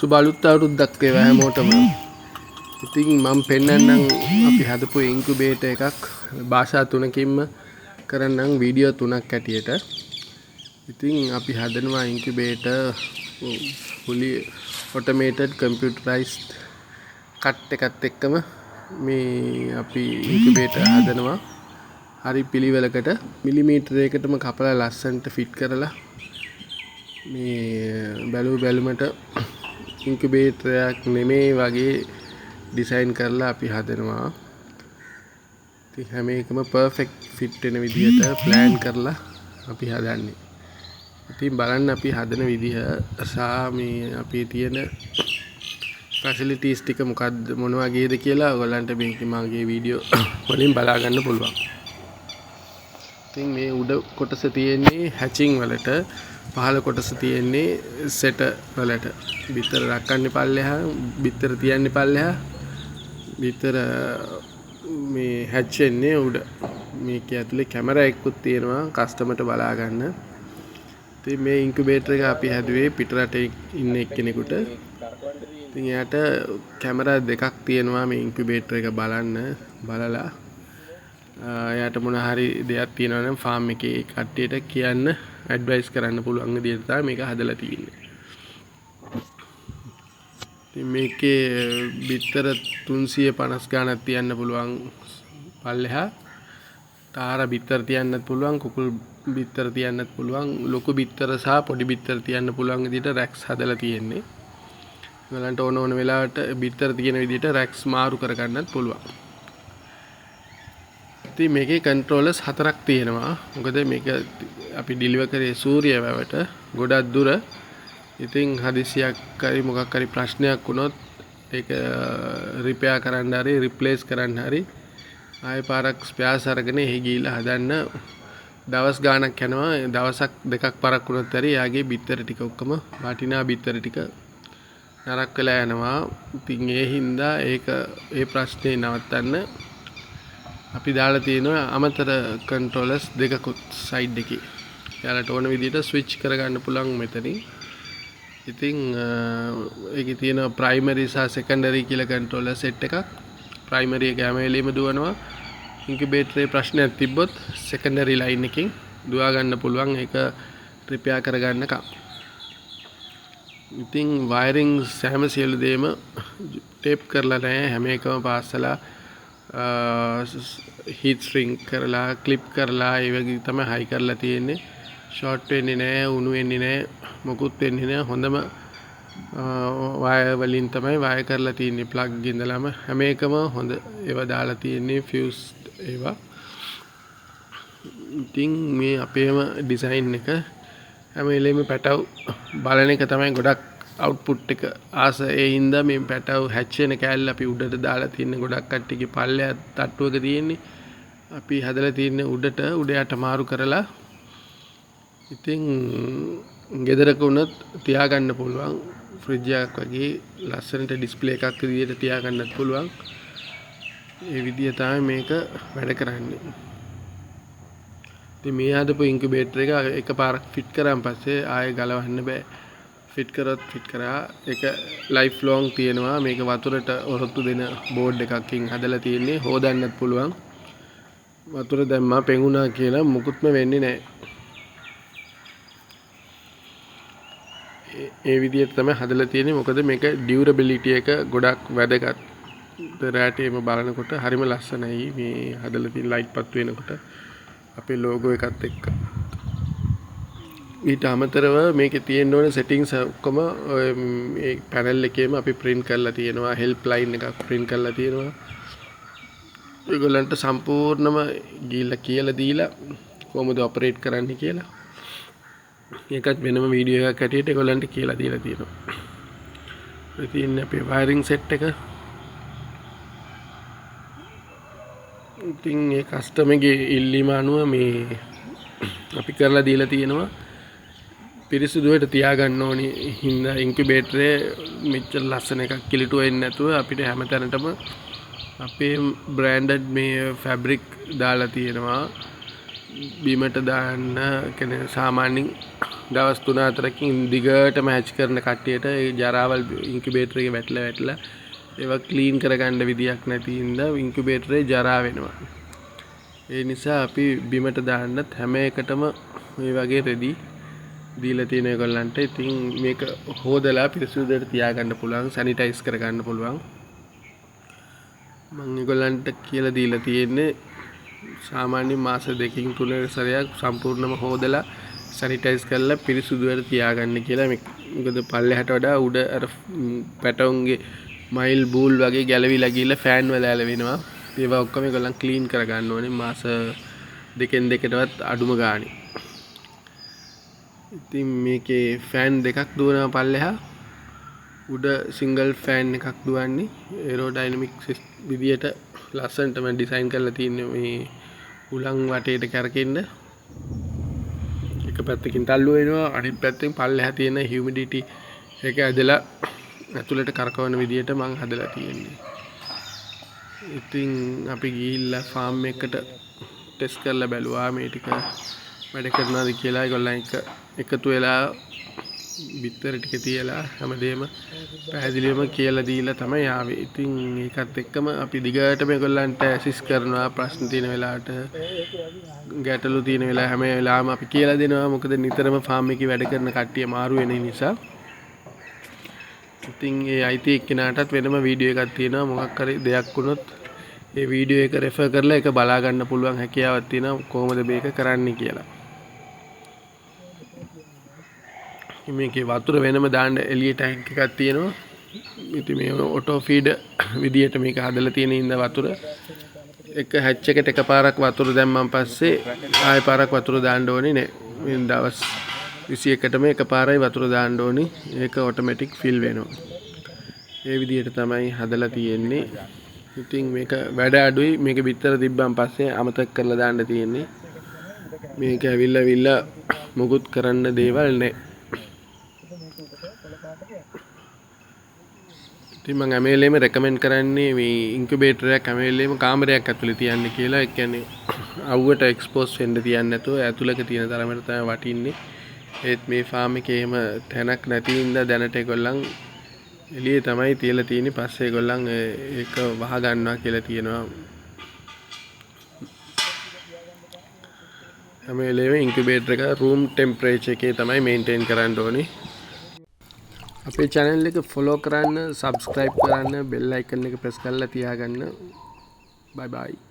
සුබ අලුත් අවුරුද්දක් වේවා හැමෝටම. ඉතින් මම පෙන්නන්නම් අපි හදපු ඉන්කියුබේටර් එකක් භාෂා තුනකින්ම කරන්නම් වීඩියෝ තුනක් ඇටියට. ඉතින් අපි හදනවා incubator fully automated computerized cut එකත් එක්කම මේ අපි ඉන්කියුබේටර් හදනවා. හරි පිළිවෙලකට මිලිමීටරයකටම කපලා ලස්සනට ෆිට කරලා මේ බැලුමට ඉන්කියුබේටරයක් නෙමෙයි වගේ ඩිසයින් කරලා අපි හදනවා. ඉතින් හැම එකම පර්ෆෙක්ට් ෆිට වෙන විදිහට ප්ලෑන් කරලා අපි හදන්නේ. ඉතින් බලන්න අපි හදන විදිහ සහ මේ අපි තියෙන ෆැසිලිටිස් ටික මොන වගේද කියලා ඔයගලන්ට මේක මගේ වීඩියෝ වලින් බලා ගන්න පුළුවන්. ඉතින් මේ උඩ කොටස තියෙන්නේ හැචින් වලට, පහළ කොටස තියෙන්නේ සෙට වලට. බිත්තර රක්කන්නේ පල්ලෙහා, බිත්තර තියන්නේ පල්ලෙහා. බිත්තර මේ හැච් වෙන්නේ උඩ. මේක ඇතුලේ කැමරා එකකුත් තියෙනවා කස්ටමර්ට බලා ගන්න. ඉතින් මේ ඉන්කියුබේටර් එක අපි හැදුවේ පිට රටේ ඉන්න එක්කෙනෙකුට. ඉතින් එයාට කැමරා දෙකක් තියෙනවා මේ ඉන්කියුබේටර් එක බලලා එයාට මොන හරි දෙයක් තියෙනවා නම් ෆාම් එකේ කට්ටියට කියන්න ඇඩ්වයිස් කරන්න පුළුවන් විදිහට තමයි මේක හදලා තියෙන්නේ. ඉතින් මේකේ බිත්තර 350 ගණක් තියන්න පුළුවන් පල්ලෙහා. තාර බිත්තර තියන්නත් පුළුවන්, කුකුල් බිත්තර තියන්නත් පුළුවන්, ලොකු බිත්තර සහ පොඩි බිත්තර තියන්න පුළුවන් විදිහට රැක්ස් හදලා තියෙන්නේ. ඔයාලන්ට ඕන වෙලාවට බිත්තර තියෙන විදිහට රැක්ස් මාරු කරගන්නත් පුළුවන්. ඉතින් මේකේ කන්ට්‍රෝලර්ස් 4ක් තියෙනවා. මොකද මේක අපි ඩිලිවර් කරේ සූර්ය වැවට ගොඩක් දුර. ඉතින් හදිසියක් හරි මොකක් හරි ප්‍රශ්නයක් වුණොත් ඒක රිපෙයාර් කරන්න හරි රිප්ලේස් කරන්න හරි ආයෙ පාරක් ස්පෙයාර්ස් අරගෙන එහි ගිහිල්ලා හදන්න දවස් ගාණක් යනවා. දවසක් දෙකක් පාරක් වුණොත් හරි යාගේ බිත්තර ටික ඔක්කොම වටිනා බිත්තර ටික නරක් වෙලා යනවා. ඉතින් ඒ හින්දා ඒ ප්‍රශ්නේ නවත්තන්න අපි දාලා තියෙනවා අමතර කන්ට්‍රෝලර්ස් දෙකකුත් සයිඩ් එකේ. යාලට ඕන විදිහට ස්විච් කරගන්න පුළුවන් මෙතනින්. ඉතින් ඒකේ තියෙන ප්‍රයිමරි සහ සෙකන්ඩරි කියලා කන්ට්‍රෝලර් සෙට් එකක්. ප්‍රයිමරි එක හැම වෙලෙම දුවනවා. ඉන්කියුබේටරේ ප්‍රශ්නයක් තිබ්බොත් සෙකන්ඩරි ලයින් එකකින් දුවා ගන්න පුළුවන් ඒක රිපෙයාර් කරගන්නකම්. ඉතින් වයරින් හැම සියලු දේම ටේප් කරලා නැහැ. හැම එකම පාස්සලා හීට් ශ්‍රින්ක් කරලා ක්ලිප් කරලා ඒ වගේ තමයි හයි කරලා තියෙන්නේ. ෂෝට් වෙන්නේ නැහැ, උණු වෙන්නේ නැහැ, මොකුත් වෙන්නේ නැහැ. හොඳම වයර් වලින් තමයි වයර් කරලා තියෙන්නේ. ප්ලග් ඉඳලාම හැම එකම හොඳ ඒවා දාලා තියෙන්නේ ෆියුස් ඒවා. ඉතින් මේ අපේම ඩිසයින් එක හැම වෙලෙම පැටව බලන එක තමයි ගොඩක් අවුට්පුට් එක ආස. ඒ හින්දා මේ පැටව හැච් වෙන කෑල්ල අපි උඩට දාලා තියෙන ගොඩක් කට්ටියගේ පල්ලෙහා තට්ටුවක තියෙන්නේ. අපි හදලා තියෙන්නේ උඩ යට මාරු කරලා. ඉතින් ගෙදරක වුණත් තියාගන්න පුළුවන්. ෆ්‍රිජ් එකක් වගේ ලස්සනට ඩිස්ප්ලේ එකක් විදිහට තියාගන්නත් පුළුවන්. ඒ විදිහ තමයි මේක වැඩ කරන්නේ. ඉතින් මේ හදපු ඉන්කියුබේටර් එක එකපාරක් ෆිට කරාන් පස්සේ ආයෙ ගලවන්න බෑ. ෆිට කරා ඒක ලයිෆ් ලොන්ග් තියෙනවා. මේක වතුරට ඔරොත්තු දෙන බෝඩ් එකකින් හදලා තියෙන්නේ. හොදන්නත් පුළුවන්. වතුර දැම්මා පෙඟුණා කියලා මුකුත්ම වෙන්නේ නැහැ. ඒ විදිහට තමයි හදලා තියෙන්නේ. මොකද මේක ඩියුරබිලිටි එක ගොඩක් වැදගත්. රෑටේම බලනකොට හරිම ලස්සනයි මේ හදලා තියෙන ලයිට් පත් වෙනකොට අපේ ලෝගෝ එකත් එක්ක. ඊට අමතරව මේකේ තියෙන්න ඕන සෙටින්ග්ස් ඔක්කොම මේ පැනල් එකේම අපි print කරලා තියෙනවා. හෙල්ප් ලයින් එකක් print කරලා තියෙනවා. ඒගොල්ලන්ට සම්පූර්ණම ගිහිල්ලා කියලා දීලා කොහොමද ඔපරේට් කරන්න කියලා. ඒකත් වෙනම වීඩියෝ එකක් හැටියට ඒගොල්ලන්ට කියලා දීලා තියෙනවා. ඉතින් අපේ වයරින් සෙට් එක ඉතින් ඒ කස්ටමර්ගේ ඉල්ලීම අනුව මේ අපි කරලා දීලා තියෙනවා. පිරිසිදුවට තියාගන්න ඕනි හින්දා ඉන්කියුබේටරේ මෙච්චර ලස්සන එකක් කිලිටු වෙන්නේ නැතුව අපිට හැමතැනටම අපේ බ්‍රෑන්ඩඩ් මේ ෆැබ්‍රික් දාලා තියෙනවා. බීමට දාන්න කියන්නේ සාමාන්‍යයෙන් දවස් 3-4කින් දිගට මැච් කරන කට්ටියට ඒ ජරාවල් ඉන්කියුබේටර් එකේ වැටලා ඒවා ක්ලීන් කරගන්න විදියක් නැති හින්දා ඉන්කියුබේටරේ ජරා වෙනවා. ඒ නිසා අපි බිමට දාන්නත් හැම එකටම මේ වගේ රෙදි දීලා තියෙන ඒගොල්ලන්ට. ඉතින් මේක හොදලා පිරිසිදුවට තියාගන්න පුළුවන්, සැනිටයිස් කරගන්න පුළුවන්. මම ඒගොල්ලන්ට කියලා දීලා තියෙන්නේ සාමාන්‍ය මාස 2-3 සැරයක් සම්පූර්ණයෙන්ම හොදලා සැනිටයිස් කරලා පිරිසිදුවට තියාගන්න කියලා. මොකද පල්ලෙහාට වඩා උඩ අර පැටවුන්ගේ මයිල් බූල් වගේ ගැලවිලා ගිහලා ෆෑන් වල ඇලවෙනවා. ඒවා ඔක්කොම ඒගොල්ලන් ක්ලීන් කරගන්න ඕනේ මාස 2-2කටවත් අඩුම ගානේ. ඉතින් මේකේ ෆෑන් දෙකක් දුවනවා පල්ලෙහා. උඩ සිංගල් ෆෑන් එකක් දුවන්නේ. ඒරෝඩයිනමික් විදියට ලස්සනටම ඩිසයින් කරලා තියෙන්නේ මේ උලන් වටේට කරකෙන්න. එක පැත්තකින් තල්ලු වෙනවා, අනිත් පැත්තෙන් පල්ලෙහා තියෙන හියුමිඩිටි එක ඇදලා ඇතුළට කරකවන විදියට මම හදලා තියෙන්නේ. ඉතින් අපි ගිහිල්ලා ෆාම් එකකට ටෙස්ට් කරලා බැලුවා මේ ටික වැඩ කරනවාද කියලා. ඒගොල්ලන් එකතු වෙලා බිත්තර ටික තියලා හැමදේම පැහැදිලිවම කියලා දීලා තමයි ආවේ. ඉතින් ඒකත් එක්කම අපි දිගට මේගොල්ලන්ට ඇසිස් කරනවා, ප්‍රශ්න තියෙන වෙලාවට, ගැටලු තියෙන වෙලාව හැම වෙලාවම අපි කියලා දෙනවා. මොකද නිතරම ෆාම් එකේ වැඩ කරන කට්ටිය මාරු වෙන නිසා. ඉතින් ඒ අයිති එක්කෙනාටත් වෙනම වීඩියෝ එකක් තියෙනවා. මොකක් හරි දෙයක් වුණොත් ඒ වීඩියෝ එක රෙෆර් කරලා ඒක බලා ගන්න පුළුවන් හැකියාවක් තියෙනවා කොහොමද මේක කරන්නේ කියලා. මේකේ වතුර වෙනම දාන්න එළිය ටැංක් එකක් තියෙනවා. ඉතින් මේ ඔටෝ ෆීඩ් විදියට මේක හදලා තියෙන ඉඳ වතුර එක හැච් එකට එකපාරක් වතුර දැම්මන් පස්සේ ආයෙ පාරක් වතුර දාන්න ඕනේ නේ. මේ දවස් 21කටම එකපාරයි වතුර දාන්න ඕනේ. ඒක ඔටෝමැටික් ෆිල් වෙනවා. ඒ විදියට තමයි හදලා තියෙන්නේ. ඉතින් මේක වැඩ අඩුයි. මේක පිටතර තිබ්බන් පස්සේ අමතක කරලා දාන්න තියෙන්නේ. මේක ඇවිල්ලා මුකුත් කරන්න දේවල් නැහැ. ඉතින් මම හැම වෙලේම රෙකමෙන්ඩ් කරන්නේ මේ ඉන්කියුබේටර් එකක් හැම වෙලේම කාමරයක් ඇතුලේ තියන්න කියලා. ඒ කියන්නේ අවුවට එක්ස්පෝස් වෙන්න තියන්නේ නැතුව ඇතුලක තියෙන තරමට තමයි වටින්නේ. ඒත් මේ ෆාම් එකේ එහෙම තැනක් නැති හින්දා දැනට ඒගොල්ලන් එළියේ තමයි තියලා තියෙන්නේ. පස්සේ ඒගොල්ලන් ඒක වහ ගන්නවා කියලා තියෙනවා. හැම වෙලේම ඉන්කියුබේටර් එක රූම් ටෙම්පරේචර් එකේ තමයි මේන්ටේන් කරන්න ඕනේ. අපේ channel එක follow කරන්න, subscribe කරන්න, bell icon එක press කරලා තියාගන්න. Bye bye.